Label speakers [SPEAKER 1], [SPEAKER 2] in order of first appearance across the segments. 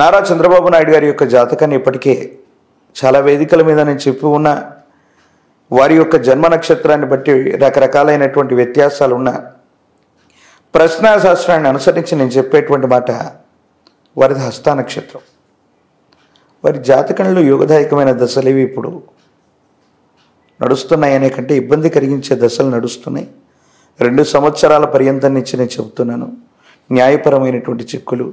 [SPEAKER 1] నారా చంద్రబాబు నాయుడు గారి యొక్క జాతకాన్ని ఇప్పటికే చాలా వేదికల మీద నేను చెప్పి ఉన్న వారి యొక్క జన్మ నక్షత్రాన్ని బట్టి రకరకాలైనటువంటి వ్యత్యాసాలు ఉన్న ప్రశ్నాశాస్త్రాన్ని అనుసరించి నేను చెప్పేటువంటి మాట వారిది హస్త నక్షత్రం. వారి జాతకంలో యోగదాయకమైన దశలు ఇవి ఇప్పుడు నడుస్తున్నాయి అనే కంటే ఇబ్బంది కలిగించే దశలు నడుస్తున్నాయి. 2 సంవత్సరాల పర్యంతం నుంచి నేను చెబుతున్నాను. న్యాయపరమైనటువంటి చిక్కులు,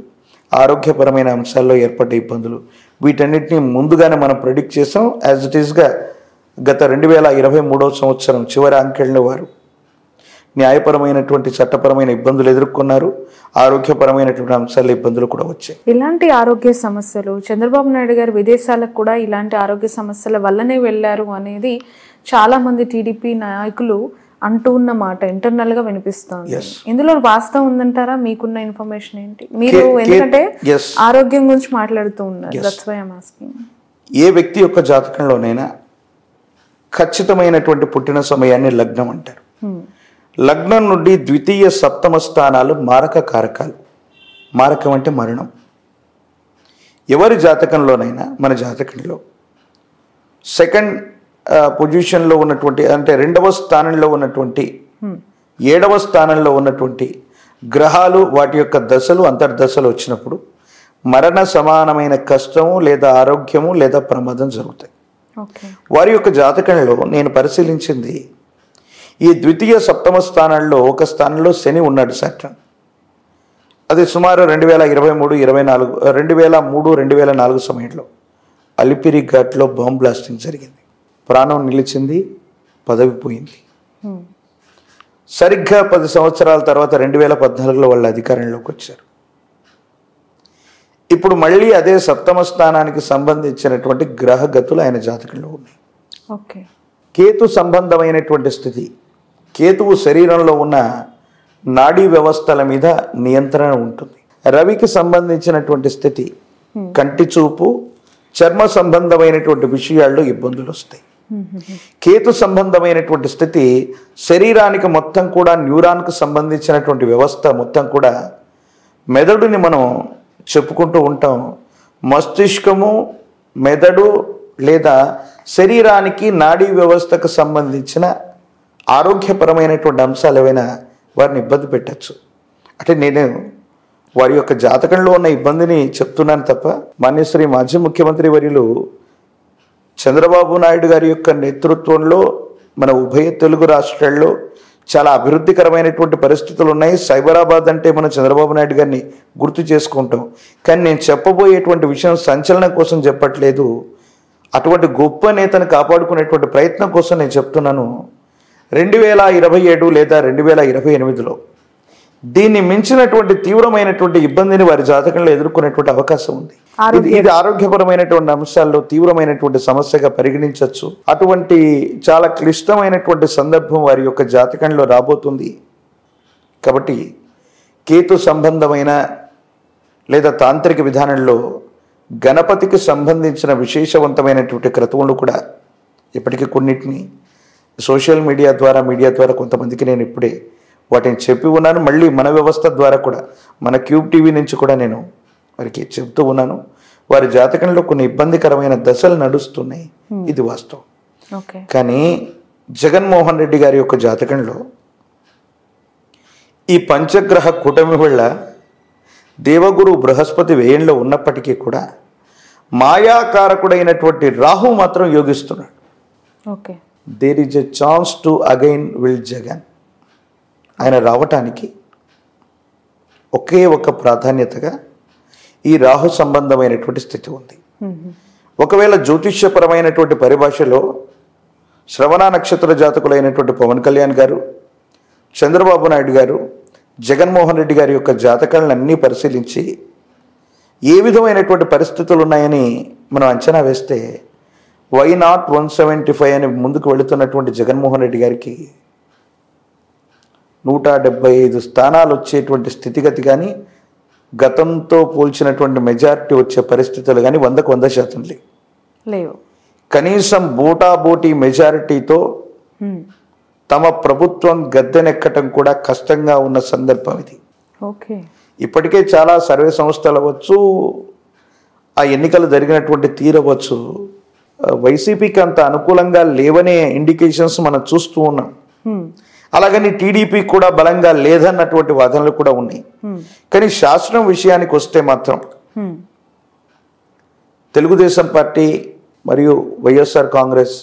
[SPEAKER 1] ఆరోగ్యపరమైన అంశాల్లో ఏర్పడ్డ ఇబ్బందులు, వీటన్నిటిని ముందుగానే మనం ప్రెడిక్ట్ చేసాం. యాజ్ ఇట్ ఈస్గా గత 2023 సంవత్సరం చివరి అంకెళ్ళలో వారు న్యాయపరమైనటువంటి చట్టపరమైన ఇబ్బందులు ఎదుర్కొన్నారు. ఆరోగ్యపరమైనటువంటి అంశాల ఇబ్బందులు కూడా వచ్చాయి.
[SPEAKER 2] ఇలాంటి ఆరోగ్య సమస్యలు చంద్రబాబు నాయుడు గారు విదేశాలకు కూడా ఇలాంటి ఆరోగ్య సమస్యల వల్లనే వెళ్ళారు అనేది చాలా మంది టీడీపీ నాయకులు అంటూ ఉన్న మాట ఇంటర్నల్ గా వినిపిస్తోంది. ఇందులో వాస్తవం ఉందంటారా? మీకున్న ఇన్ఫర్మేషన్ ఏంటి? మీరు ఎందుకంటే ఆరోగ్యం గురించి మాట్లాడుతూ ఉన్నారు. That's why I'm asking.
[SPEAKER 1] ఏ వ్యక్తి యొక్క జాతకంలోనైనా ఖచ్చితమైనటువంటి పుట్టిన సమయాన్ని లగ్నం అంటారు. లగ్నం నుండి ద్వితీయ సప్తమ స్థానాలు మారక కారకాలు. మారకం అంటే మరణం. ఎవరి జాతకంలోనైనా మన జాతకంలో సెకండ్ పొజిషన్లో ఉన్నటువంటి అంటే 2వ స్థానంలో ఉన్నటువంటి 7వ స్థానంలో ఉన్నటువంటి గ్రహాలు వాటి యొక్క దశలు అంతర్దశలు వచ్చినప్పుడు మరణ సమానమైన కష్టము లేదా ఆరోగ్యము లేదా ప్రమాదం జరుగుతాయి. వారి యొక్క జాతకంలో నేను పరిశీలించింది ఈ ద్వితీయ సప్తమ స్థానాల్లో ఒక స్థానంలో శని ఉన్నాడు సాటర్న్. అది సుమారు 2003-2004 సమయంలో అలిపిరి ఘాట్లో బాంబ్ బ్లాస్టింగ్ జరిగింది. ప్రాణం నిలిచింది, పదవి పోయింది. సరిగ్గా 10 సంవత్సరాల తర్వాత 2014లో వాళ్ళు అధికారంలోకి వచ్చారు. ఇప్పుడు మళ్ళీ అదే సప్తమ స్థానానికి సంబంధించినటువంటి గ్రహగతులు ఆయన జాతకంలో ఉన్నాయి. కేతు సంబంధమైనటువంటి స్థితి. కేతువు శరీరంలో ఉన్న నాడీ వ్యవస్థల మీద నియంత్రణ ఉంటుంది. రవికి సంబంధించినటువంటి స్థితి కంటి చూపు, చర్మ సంబంధమైనటువంటి విషయాల్లో ఇబ్బందులు వస్తాయి. కేతు సంబంధమైనటువంటి స్థితి శరీరానికి మొత్తం కూడా న్యూరాన్కు సంబంధించినటువంటి వ్యవస్థ మొత్తం కూడా మెదడుని మనం చెప్పుకుంటూ ఉంటాం. మస్తిష్కము, మెదడు లేదా శరీరానికి నాడీ వ్యవస్థకు సంబంధించిన ఆరోగ్యపరమైనటువంటి అంశాలు ఏవైనా వారిని ఇబ్బంది పెట్టచ్చు. అంటే నేను వారి యొక్క జాతకంలో ఉన్న ఇబ్బందిని చెప్తున్నాను తప్ప మాన్యశ్రీ మాజీ ముఖ్యమంత్రి వర్యులు చంద్రబాబు నాయుడు గారి యొక్క నేతృత్వంలో మన ఉభయ తెలుగు రాష్ట్రాల్లో చాలా అభివృద్ధికరమైనటువంటి పరిస్థితులు ఉన్నాయి. సైబరాబాద్ అంటే మనం చంద్రబాబు నాయుడు గారిని గుర్తు చేసుకుంటాం. కానీ నేను చెప్పబోయేటువంటి విషయం సంచలనం కోసం చెప్పట్లేదు. అటువంటి గొప్ప నేతను కాపాడుకునేటువంటి ప్రయత్నం కోసం నేను చెప్తున్నాను. 2027 లేదా 2028లో దీన్ని మించినటువంటి తీవ్రమైనటువంటి ఇబ్బందిని వారి జాతకంలో ఎదుర్కొనేటువంటి అవకాశం ఉంది. ఇది ఆరోగ్యపరమైనటువంటి అంశాల్లో తీవ్రమైనటువంటి సమస్యగా పరిగణించవచ్చు. అటువంటి చాలా క్లిష్టమైనటువంటి సందర్భం వారి యొక్క జాతకంలో రాబోతుంది. కాబట్టి కేతు సంబంధమైన లేదా తాంత్రిక విధానంలో గణపతికి సంబంధించిన విశేషవంతమైనటువంటి క్రతువులు కూడా ఇప్పటికీ కొన్నిటిని సోషల్ మీడియా ద్వారా కొంతమందికి నేను ఇప్పుడే వాటిని చెప్పి ఉన్నాను. మళ్ళీ మన వ్యవస్థ ద్వారా కూడా మన క్యూబ్ టీవీ నుంచి కూడా నేను వారికి చెప్తూ ఉన్నాను. వారి జాతకంలో కొన్ని ఇబ్బందికరమైన దశలు నడుస్తున్నాయి. ఇది వాస్తవం. కానీ జగన్మోహన్ రెడ్డి గారి యొక్క జాతకంలో ఈ పంచగ్రహ కూటమి వల్ల దేవగురు బృహస్పతి వ్యయంలో ఉన్నప్పటికీ కూడా మాయాకారకుడైనటువంటి రాహు మాత్రం యోగిస్తున్నాడు. There is a chance to again will Jagan. ఆయన రావటానికి ఒకే ఒక ప్రాధాన్యతగా ఈ రాహు సంబంధమైనటువంటి స్థితి ఉంది. ఒకవేళ జ్యోతిష్యపరమైనటువంటి పరిభాషలో శ్రవణ నక్షత్ర జాతకులైనటువంటి పవన్ కళ్యాణ్ గారు, చంద్రబాబు నాయుడు గారు, జగన్మోహన్ రెడ్డి గారి యొక్క జాతకాలను అన్నీ పరిశీలించి ఏ విధమైనటువంటి పరిస్థితులు ఉన్నాయని మనం అంచనా వేస్తే వై నాట్ 175 అని ముందుకు వెళుతున్నటువంటి జగన్మోహన్ రెడ్డి గారికి 175 స్థానాలు వచ్చేటువంటి స్థితిగతి కానీ గతంతో పోల్చినటువంటి మెజారిటీ వచ్చే పరిస్థితులు కానీ 100కు 100% లేవు. కనీసం బోటాబోటీ మెజారిటీతో తమ ప్రభుత్వం గద్దెనెక్కటం కూడా కష్టంగా ఉన్న సందర్భం ఇది. ఇప్పటికే చాలా సర్వే సంస్థలు అవ్వచ్చు, ఆ ఎన్నికలు జరిగినటువంటి తీరవచ్చు వైసీపీకి అంత అనుకూలంగా లేవనే ఇండికేషన్స్ మనం చూస్తూ ఉన్నాం. అలాగని టీడీపీ కూడా బలంగా లేదన్నటువంటి వాదనలు కూడా ఉన్నాయి. కానీ శాసనం విషయానికి వస్తే మాత్రం తెలుగుదేశం పార్టీ మరియు వైఎస్ఆర్ కాంగ్రెస్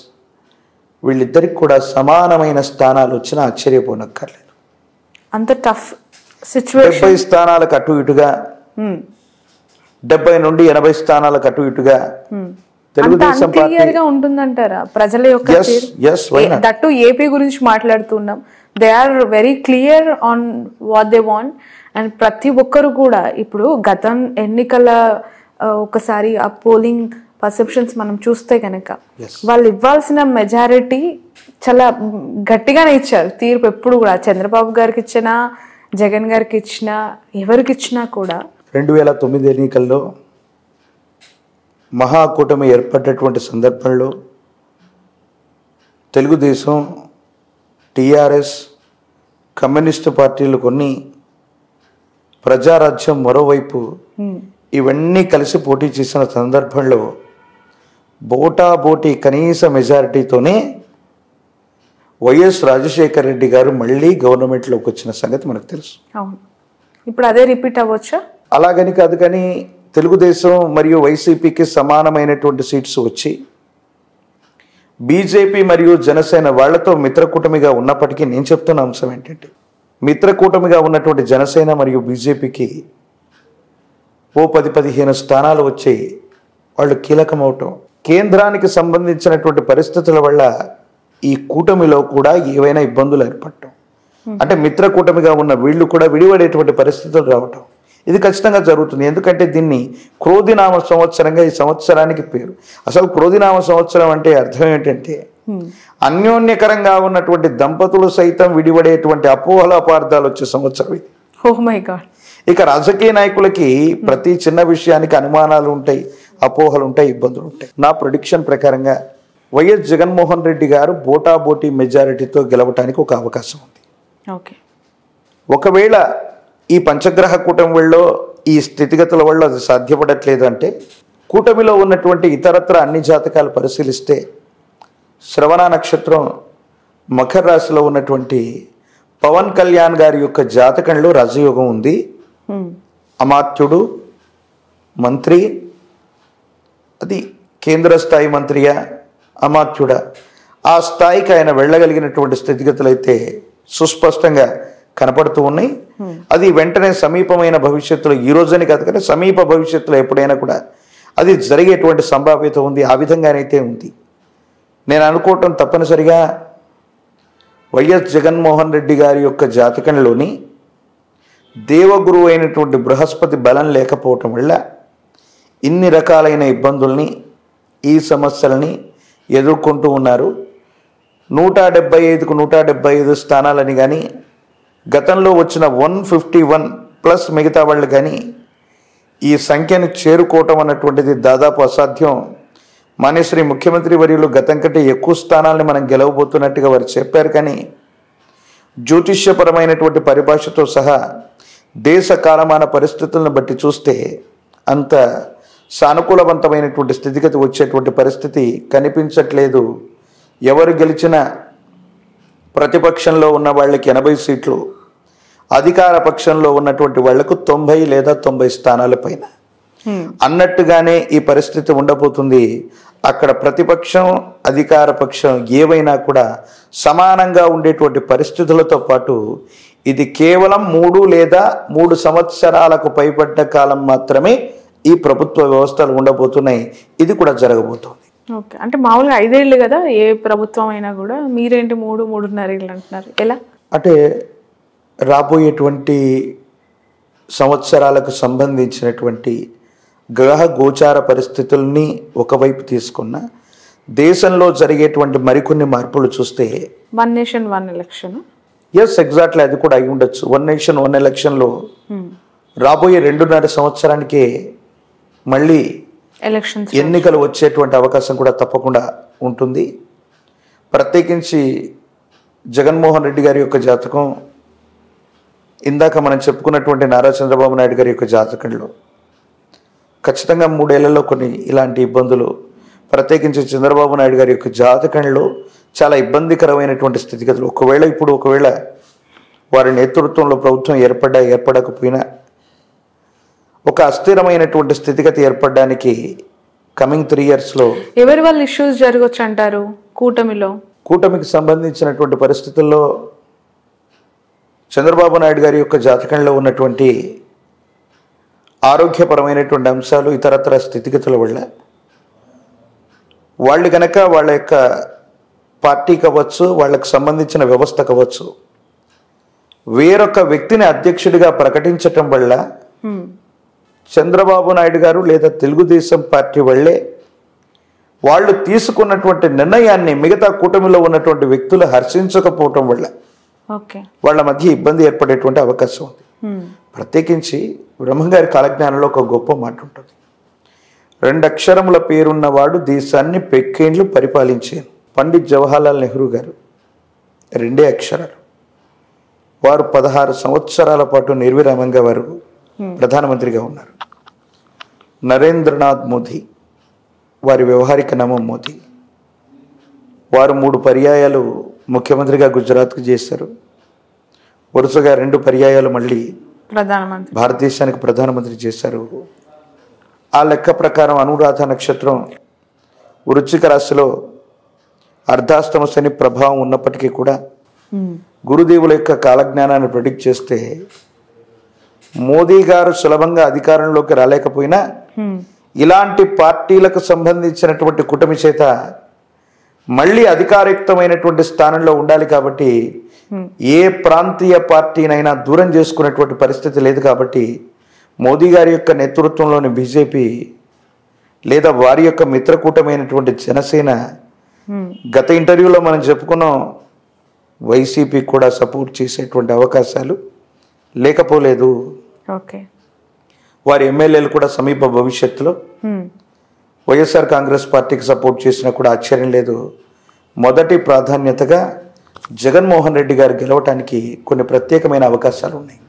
[SPEAKER 1] వీళ్ళిద్దరికి కూడా సమానమైన స్థానాలు వచ్చినా ఆశ్చర్యపోనక్కర్లేదు.
[SPEAKER 2] అంత టఫ్ సిచ్యువేషన్.
[SPEAKER 1] 70 స్థానాలకు అటు ఇటుగా 70 నుండి 80 స్థానాలకు అటు ఇటుగా తెలుగుదేశం
[SPEAKER 2] పార్టీ ఉంటుందంటారా ప్రజల యొక్క? దట్టు ఏపీ గురించి మాట్లాడుతున్నాం. They are very clear on what they want. And ప్రతి ఒక్కరు కూడా ఇప్పుడు గత ఎన్నికల ఒకసారి ఆ పోలింగ్ పర్సెప్షన్స్ మనం చూస్తే కనుక వాళ్ళు ఇవ్వాల్సిన మెజారిటీ చాలా గట్టిగానే ఇచ్చారు తీర్పు. ఎప్పుడు కూడా చంద్రబాబు గారికి ఇచ్చినా, జగన్ గారికి ఇచ్చినా, ఎవరికి ఇచ్చినా కూడా
[SPEAKER 1] 2009 ఎన్నికల్లో మహాకూటమి ఏర్పడ్డటువంటి సందర్భంలో తెలుగుదేశం, టీఆర్ఎస్, కమ్యూనిస్టు పార్టీలు కొన్ని, ప్రజారాజ్యం మరోవైపు ఇవన్నీ కలిసి పోటీ చేసిన సందర్భంలో బోటాబోటీ కనీస మెజారిటీతోనే వైఎస్ రాజశేఖర రెడ్డి గారు మళ్ళీ గవర్నమెంట్లోకి వచ్చిన సంగతి మనకు తెలుసు.
[SPEAKER 2] ఇప్పుడు అదే రిపీట్ అవ్వచ్చా?
[SPEAKER 1] అలాగని కాదు, కానీ తెలుగుదేశం మరియు వైసీపీకి సమానమైనటువంటి సీట్స్ వచ్చి బీజేపీ మరియు జనసేన వాళ్లతో మిత్రకూటమిగా ఉన్నప్పటికీ నేను చెప్తున్న అంశం ఏంటంటే మిత్రకూటమిగా ఉన్నటువంటి జనసేన మరియు బీజేపీకి ఓ 10-15 స్థానాలు వచ్చి వాళ్ళు కీలకమవటం, కేంద్రానికి సంబంధించినటువంటి పరిస్థితుల వల్ల ఈ కూటమిలో కూడా ఏవైనా ఇబ్బందులు ఏర్పడటం, అంటే మిత్రకూటమిగా ఉన్న వీళ్ళు కూడా విడిపడేటువంటి పరిస్థితులు రావటం, ఇది ఖచ్చితంగా జరుగుతుంది. ఎందుకంటే దీన్ని క్రోధినామ సంవత్సరంగా ఈ సంవత్సరానికి పేరు. అసలు క్రోధినామ సంవత్సరం అంటే అర్థం ఏంటంటే అన్యోన్యకరంగా ఉన్నటువంటి దంపతులు సైతం విడిపడేటువంటి అపోహల అపార్థాలు వచ్చే సంవత్సరం ఇది.
[SPEAKER 2] Oh my God.
[SPEAKER 1] ఇక రాజకీయ నాయకులకి ప్రతి చిన్న విషయానికి అనుమానాలు ఉంటాయి, అపోహలు ఉంటాయి, ఇబ్బందులు ఉంటాయి. నా ప్రిడిక్షన్ ప్రకారంగా వైఎస్ జగన్మోహన్ రెడ్డి గారు బోటాబోటీ మెజారిటీతో గెలవటానికి ఒక అవకాశం ఉంది. ఒకవేళ ఈ పంచగ్రహ కూటమిలో ఈ స్థితిగతుల వల్ల అది సాధ్యపడట్లేదు అంటే కూటమిలో ఉన్నటువంటి ఇతరత్ర అన్ని జాతకాలు పరిశీలిస్తే శ్రవణ నక్షత్రం మకర రాశిలో ఉన్నటువంటి పవన్ కళ్యాణ్ గారి యొక్క జాతకంలో రాజయోగం ఉంది. అమాత్యుడు మంత్రి, అది కేంద్ర స్థాయి మంత్రియా అమాత్యుడా, ఆ స్థాయికి ఆయన వెళ్ళగలిగినటువంటి స్థితిగతులు అయితే సుస్పష్టంగా కనపడుతూ ఉన్నాయి. అది వెంటనే సమీపమైన భవిష్యత్తులో, ఈ రోజుని కాదు కానీ సమీప భవిష్యత్తులో ఎప్పుడైనా కూడా అది జరిగేటువంటి సంభావ్యత ఉంది. ఆ విధంగానైతే ఉంది. నేను అనుకోవటం తప్పనిసరిగా వైఎస్ జగన్మోహన్ రెడ్డి గారి యొక్క జాతకంలోని దేవగురువు అయినటువంటి బృహస్పతి బలం లేకపోవటం వల్ల ఇన్ని రకాలైన ఇబ్బందుల్ని, ఈ సమస్యలని ఎదుర్కొంటూ ఉన్నారు. 175కు 175 స్థానాలని కానీ, గతంలో వచ్చిన 151 ప్లస్ మిగతా వాళ్ళు కానీ ఈ సంఖ్యను చేరుకోవటం అన్నటువంటిది దాదాపు అసాధ్యం. మాన్యశ్రీ ముఖ్యమంత్రి వర్యులు గతం కంటే ఎక్కువ స్థానాలని మనం గెలవబోతున్నట్టుగా వారు చెప్పారు. కానీ జ్యోతిష్యపరమైనటువంటి పరిభాషతో సహా దేశ కాలమాన పరిస్థితులను బట్టి చూస్తే అంత సానుకూలవంతమైనటువంటి స్థితిగతి వచ్చేటువంటి పరిస్థితి కనిపించట్లేదు. ఎవరు గెలిచినా ప్రతిపక్షంలో ఉన్న వాళ్ళకి 80 సీట్లు, అధికార పక్షంలో ఉన్నటువంటి వాళ్లకు 90 లేదా 90 స్థానాల పైన అన్నట్టుగానే ఈ పరిస్థితి ఉండబోతుంది. అక్కడ ప్రతిపక్షం, అధికార పక్షం ఏవైనా కూడా సమానంగా ఉండేటువంటి పరిస్థితులతో పాటు ఇది కేవలం 3 లేదా 3 సంవత్సరాలకు పైబడ్డ కాలం మాత్రమే ఈ ప్రభుత్వ వ్యవస్థలు ఉండబోతున్నాయి. ఇది కూడా జరగబోతోంది.
[SPEAKER 2] ఓకే, అంటే మామూలుగా 5 ఏళ్ళు కదా ఏ ప్రభుత్వం అయినా కూడా, మీరేంటి 3-3.5 ఏళ్ళు అంటున్నారు, ఎలా?
[SPEAKER 1] అంటే రాబోయేటువంటి సంవత్సరాలకు సంబంధించినటువంటి గ్రహ గోచార పరిస్థితుల్ని ఒకవైపు తీసుకున్న దేశంలో జరిగేటువంటి మరికొన్ని మార్పులు చూస్తే
[SPEAKER 2] 1 నేషన్ 1 ఎలక్షన్,
[SPEAKER 1] ఎస్ ఎగ్జాక్ట్లీ అది కూడా అయి ఉండొచ్చు. 1 నేషన్ 1 ఎలక్షన్లో రాబోయే 2.5 సంవత్సరానికే మళ్ళీ ఎన్నికలు వచ్చేటువంటి అవకాశం కూడా తప్పకుండా ఉంటుంది. ప్రత్యేకించి జగన్మోహన్ రెడ్డి గారి యొక్క జాతకం, ఇందాక మనం చెప్పుకున్నటువంటి నారా చంద్రబాబు నాయుడు గారి యొక్క జాతకంలో ఖచ్చితంగా 3 ఏళ్లలో కొన్ని ఇలాంటి ఇబ్బందులు, ప్రత్యేకించి చంద్రబాబు నాయుడు గారి యొక్క జాతకంలో చాలా ఇబ్బందికరమైనటువంటి స్థితిగతులు, ఒకవేళ వారి నేతృత్వంలో ప్రభుత్వం ఏర్పడకపోయినా ఒక అస్థిరమైనటువంటి స్థితిగతి ఏర్పడడానికి కమింగ్ 3 yearsలో
[SPEAKER 2] ఎవరి వల్ల ఇష్యూస్ జరగవచ్చు అంటారు? కూటమికి
[SPEAKER 1] సంబంధించినటువంటి పరిస్థితుల్లో చంద్రబాబు నాయుడు గారి యొక్క జాతకంలో ఉన్నటువంటి ఆరోగ్యపరమైనటువంటి అంశాలు, ఇతరత్ర స్థితిగతుల వల్ల వాళ్ళు కనుక వాళ్ళ యొక్క పార్టీ కావచ్చు, వాళ్ళకు సంబంధించిన వ్యవస్థ కావచ్చు, వేరొక వ్యక్తిని అధ్యక్షుడిగా ప్రకటించటం వల్ల చంద్రబాబు నాయుడు గారు లేదా తెలుగుదేశం పార్టీ వాళ్ళే వాళ్ళు తీసుకున్నటువంటి నిర్ణయాన్ని మిగతా కూటమిలో ఉన్నటువంటి వ్యక్తులు హర్షించకపోవటం వల్ల వాళ్ళ మధ్య ఇబ్బంది ఏర్పడేటువంటి అవకాశం ఉంది. ప్రత్యేకించి బ్రహ్మంగారి కాలజ్ఞానంలో ఒక గొప్ప మాట ఉంటుంది. 2 అక్షరముల పేరున్నవాడు దేశాన్ని పెక్కేండ్లు పరిపాలించారు. పండిత్ జవహర్లాల్ నెహ్రూ గారు 2 అక్షరాలు. వారు 16 సంవత్సరాల పాటు నిర్విరామంగా వారు ప్రధానమంత్రిగా ఉన్నారు. నరేంద్రనాథ్ మోదీ, వారి వ్యవహారిక నామం మోదీ, వారు 3 పర్యాయాలు ముఖ్యమంత్రిగా గుజరాత్కు చేశారు. వరుసగా 2 పర్యాయాలు మళ్ళీ భారతదేశానికి ప్రధానమంత్రి చేశారు. ఆ లెక్క ప్రకారం అనురాధ నక్షత్రం వృశ్చిక రాశిలో అర్ధాష్టమ శని ప్రభావం ఉన్నప్పటికీ కూడా గురుదేవుల యొక్క కాలజ్ఞానాన్ని ప్రెడిక్ట్ చేస్తే మోదీ గారు సులభంగా అధికారంలోకి రాలేకపోయినా ఇలాంటి పార్టీలకు సంబంధించినటువంటి కూటమి చేత మళ్ళీ అధికారయుక్తమైనటువంటి స్థానంలో ఉండాలి. కాబట్టి ఏ ప్రాంతీయ పార్టీనైనా దూరం చేసుకునేటువంటి పరిస్థితి లేదు. కాబట్టి మోదీ గారి యొక్క నేతృత్వంలోని బీజేపీ లేదా వారి యొక్క మిత్రకూటమైనటువంటి జనసేన, గత ఇంటర్వ్యూలో మనం చెప్పుకున్నాం, వైసీపీ కూడా సపోర్ట్ చేసేటువంటి అవకాశాలు లేకపోలేదు. వారి ఎమ్మెల్యేలు కూడా సమీప భవిష్యత్తులో వైఎస్ఆర్ కాంగ్రెస్ పార్టీకి సపోర్ట్ చేసినా కూడా ఆశ్చర్యం లేదు. మొదటి ప్రాధాన్యతగా జగన్మోహన్ రెడ్డి గారు గెలవటానికి కొన్ని ప్రత్యేకమైన అవకాశాలు ఉన్నాయి.